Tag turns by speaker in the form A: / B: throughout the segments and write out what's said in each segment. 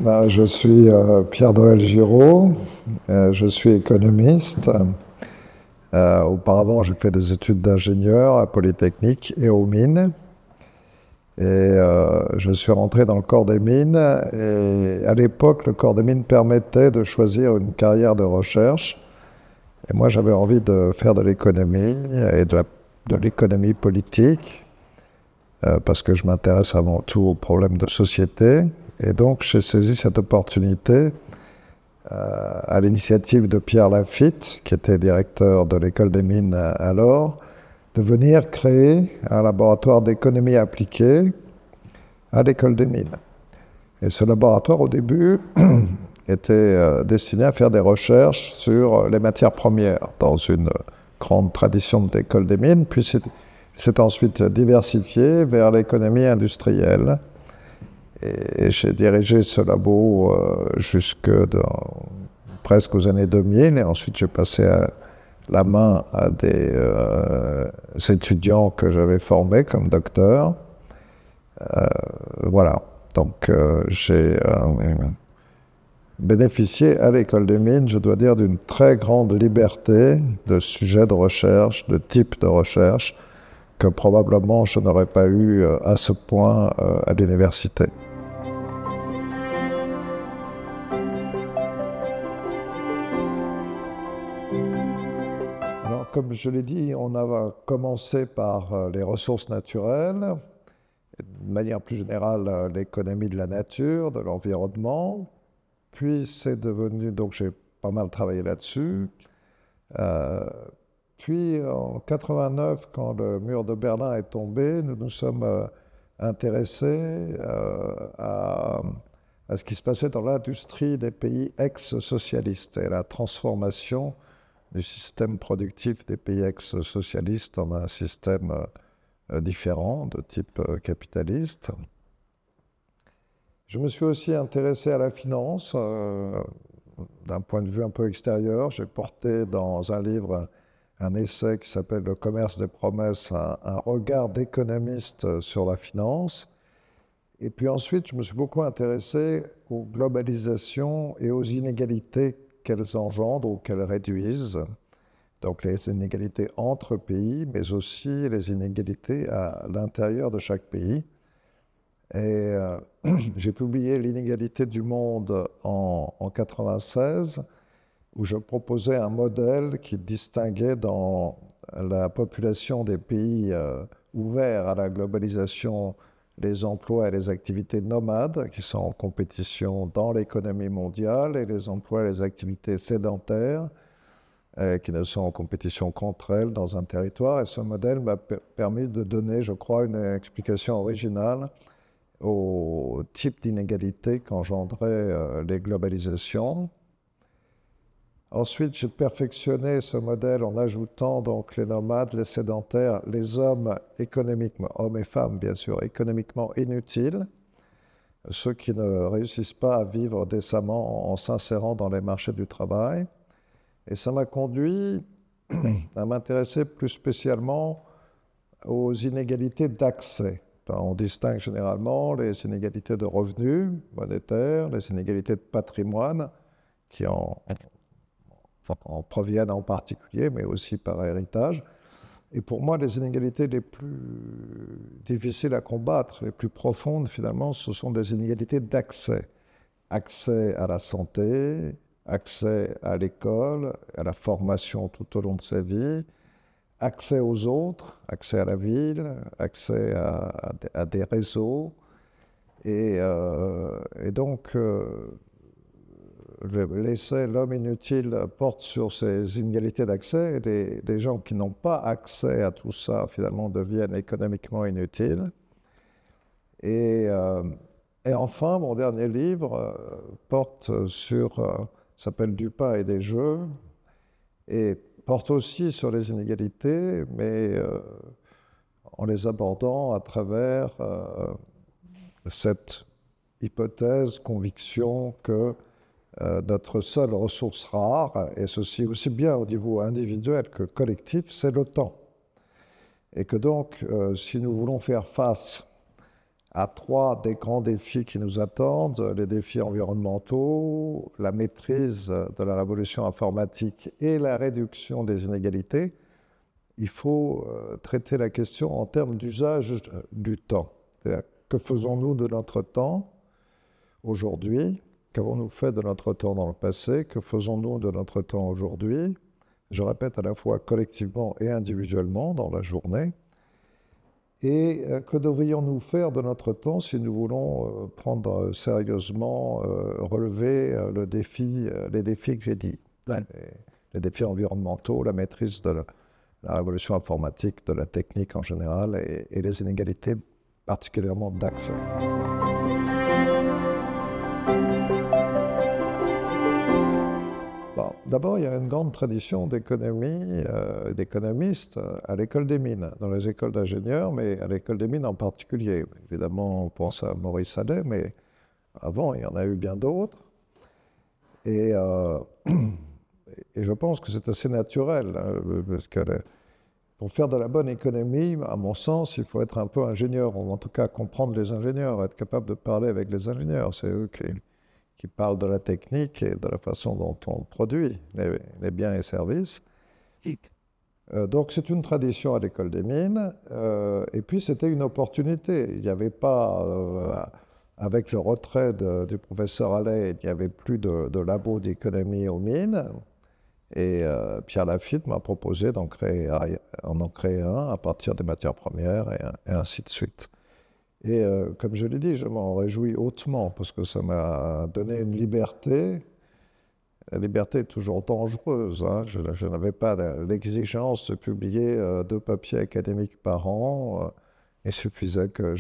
A: Je suis Pierre-Noël Giraud, je suis économiste. Auparavant, j'ai fait des études d'ingénieur à Polytechnique et aux mines. Et je suis rentré dans le corps des mines. Et à l'époque, le corps des mines permettait de choisir une carrière de recherche. Et moi, j'avais envie de faire de l'économie et de l'économie politique, parce que je m'intéresse avant tout aux problèmes de société. Et donc, j'ai saisi cette opportunité à l'initiative de Pierre Lafitte, qui était directeur de l'école des mines alors, de venir créer un laboratoire d'économie appliquée à l'école des mines. Et ce laboratoire, au début, était destiné à faire des recherches sur les matières premières, dans une grande tradition de l'école des mines, puis c'est ensuite diversifié vers l'économie industrielle. Et j'ai dirigé ce labo presque aux années 2000, et ensuite j'ai passé la main à des étudiants que j'avais formés comme docteurs. Voilà, donc j'ai bénéficié à l'école des mines, je dois dire, d'une très grande liberté de sujets de recherche, de type de recherche, que probablement je n'aurais pas eu à ce point à l'université. Alors, comme je l'ai dit, on a commencé par les ressources naturelles, et de manière plus générale l'économie de la nature, de l'environnement, puis c'est devenu, donc j'ai pas mal travaillé là-dessus. Puis en 89, quand le mur de Berlin est tombé, nous nous sommes intéressés à ce qui se passait dans l'industrie des pays ex-socialistes et la transformation du système productif des pays ex-socialistes en un système différent, de type capitaliste. Je me suis aussi intéressé à la finance d'un point de vue un peu extérieur. J'ai porté dans un livre un essai qui s'appelle « Le commerce des promesses », un regard d'économiste sur la finance. Et puis ensuite, je me suis beaucoup intéressé aux globalisations et aux inégalités qu'elles engendrent ou qu'elles réduisent. Donc les inégalités entre pays, mais aussi les inégalités à l'intérieur de chaque pays. Et j'ai publié L'inégalité du monde en 1996, où je proposais un modèle qui distinguait dans la population des pays ouverts à la globalisation les emplois et les activités nomades qui sont en compétition dans l'économie mondiale et les emplois et les activités sédentaires qui ne sont en compétition qu'entre elles dans un territoire. Et ce modèle m'a permis de donner, je crois, une explication originale au type d'inégalité qu'engendraient les globalisations. Ensuite, j'ai perfectionné ce modèle en ajoutant donc les nomades, les sédentaires, les hommes économiquement, hommes et femmes bien sûr, économiquement inutiles, ceux qui ne réussissent pas à vivre décemment en s'insérant dans les marchés du travail. Et ça m'a conduit à m'intéresser plus spécialement aux inégalités d'accès. On distingue généralement les inégalités de revenus monétaires, les inégalités de patrimoine, qui en proviennent en particulier, mais aussi par héritage. Et pour moi, les inégalités les plus difficiles à combattre, les plus profondes finalement, ce sont des inégalités d'accès. Accès à la santé, accès à l'école, à la formation tout au long de sa vie, accès aux autres, accès à la ville, accès à des réseaux. Et donc, l'essai « L'homme inutile » porte sur ces inégalités d'accès. Les gens qui n'ont pas accès à tout ça, finalement, deviennent économiquement inutiles. Et enfin, mon dernier livre porte sur, s'appelle « Du pain et des jeux », et porte aussi sur les inégalités, mais en les abordant à travers cette hypothèse, conviction que notre seule ressource rare, et ceci aussi bien au niveau individuel que collectif, c'est le temps. Et que donc, si nous voulons faire face à trois des grands défis qui nous attendent, les défis environnementaux, la maîtrise de la révolution informatique et la réduction des inégalités, il faut traiter la question en termes d'usage du temps. C'est-à-dire, que faisons-nous de notre temps aujourd'hui? Qu'avons-nous fait de notre temps dans le passé? Que faisons-nous de notre temps aujourd'hui? Je répète, à la fois collectivement et individuellement dans la journée. Et que devrions-nous faire de notre temps si nous voulons prendre sérieusement, relever les défis que j'ai dit, les défis environnementaux, la maîtrise de la révolution informatique, de la technique en général, et les inégalités particulièrement d'accès. Bon, d'abord, il y a une grande tradition d'économie, d'économistes à l'école des mines, dans les écoles d'ingénieurs, mais à l'école des mines en particulier. Évidemment, on pense à Maurice Allais, mais avant, il y en a eu bien d'autres. Et je pense que c'est assez naturel, hein, parce que pour faire de la bonne économie, à mon sens, il faut être un peu ingénieur, ou en tout cas comprendre les ingénieurs, être capable de parler avec les ingénieurs. C'est eux qui parlent de la technique et de la façon dont on produit les biens et services. Donc c'est une tradition à l'école des mines, et puis c'était une opportunité. Il n'y avait pas, avec le retrait du professeur Allais, il n'y avait plus de labo d'économie aux mines, et Pierre Lafitte m'a proposé d'en créer un à partir des matières premières, et ainsi de suite. Et comme je l'ai dit, je m'en réjouis hautement parce que ça m'a donné une liberté. La liberté est toujours dangereuse, hein. Je n'avais pas l'exigence de publier 2 papiers académiques par an. Il suffisait que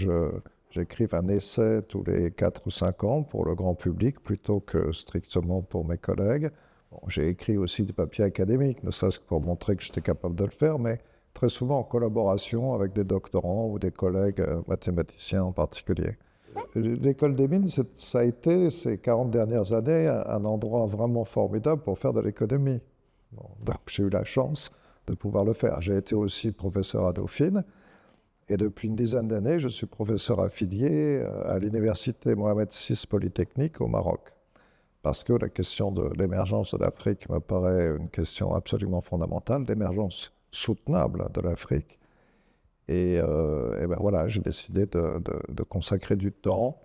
A: j'écrive un essai tous les 4 ou 5 ans pour le grand public plutôt que strictement pour mes collègues. Bon, j'ai écrit aussi des papiers académiques, ne serait-ce que pour montrer que j'étais capable de le faire, mais très souvent en collaboration avec des doctorants ou des collègues mathématiciens en particulier. L'école des mines, ça a été, ces 40 dernières années, un endroit vraiment formidable pour faire de l'économie. Bon, donc j'ai eu la chance de pouvoir le faire. J'ai été aussi professeur à Dauphine, et depuis une dizaine d'années, je suis professeur affilié à l'université Mohamed VI Polytechnique au Maroc. Parce que la question de l'émergence de l'Afrique me paraît une question absolument fondamentale, l'émergence soutenable de l'Afrique. Et ben voilà, j'ai décidé de consacrer du temps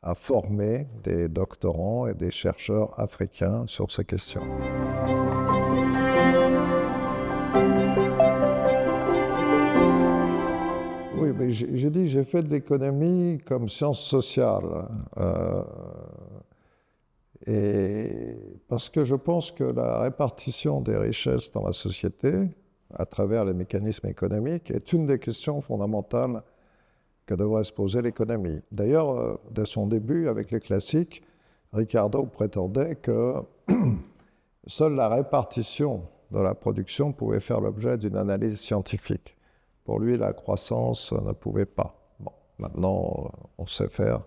A: à former des doctorants et des chercheurs africains sur ces questions. Oui, mais j'ai dit, j'ai fait de l'économie comme science sociale. Et parce que je pense que la répartition des richesses dans la société, à travers les mécanismes économiques, est une des questions fondamentales que devrait se poser l'économie. D'ailleurs, dès son début, avec les classiques, Ricardo prétendait que seule la répartition de la production pouvait faire l'objet d'une analyse scientifique. Pour lui, la croissance ne pouvait pas. Bon, maintenant, on sait faire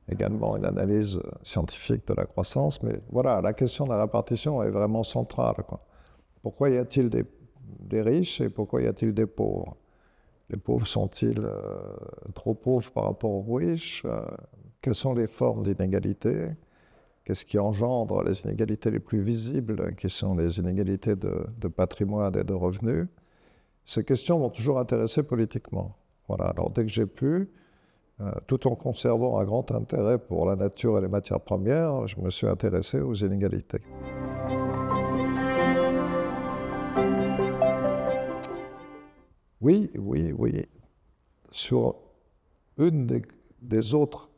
A: également une analyse scientifique de la croissance, mais voilà, la question de la répartition est vraiment centrale, quoi. Pourquoi y a-t-il des riches et pourquoi y a-t-il des pauvres? Les pauvres sont-ils trop pauvres par rapport aux riches? Quelles sont les formes d'inégalité? Qu'est-ce qui engendre les inégalités les plus visibles, qui sont les inégalités de patrimoine et de revenus? Ces questions m'ont toujours intéressé politiquement. Voilà, alors dès que j'ai pu, tout en conservant un grand intérêt pour la nature et les matières premières, je me suis intéressé aux inégalités. Oui. Sur une des autres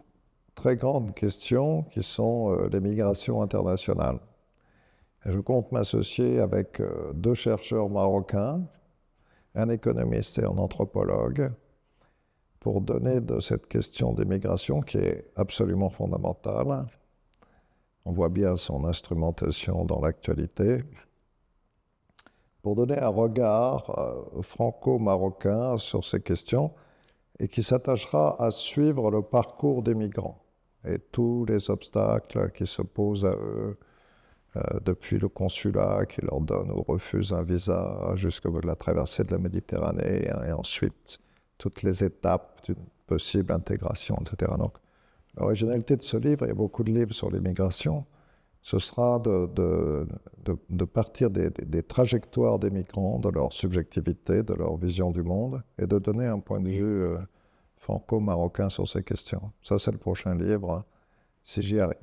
A: très grandes questions qui sont les migrations internationales. Et je compte m'associer avec 2 chercheurs marocains, un économiste et un anthropologue, pour donner de cette question des migrations qui est absolument fondamentale. On voit bien son instrumentation dans l'actualité. Pour donner un regard franco-marocain sur ces questions et qui s'attachera à suivre le parcours des migrants et tous les obstacles qui se posent à eux, depuis le consulat qui leur donne ou refuse un visa jusqu'à la traversée de la Méditerranée, et ensuite toutes les étapes possible intégration, etc. Donc, l'originalité de ce livre, il y a beaucoup de livres sur l'immigration, ce sera de partir des trajectoires des migrants, de leur subjectivité, de leur vision du monde, et de donner un point de vue franco-marocain sur ces questions. Ça, c'est le prochain livre, si j'y arrive.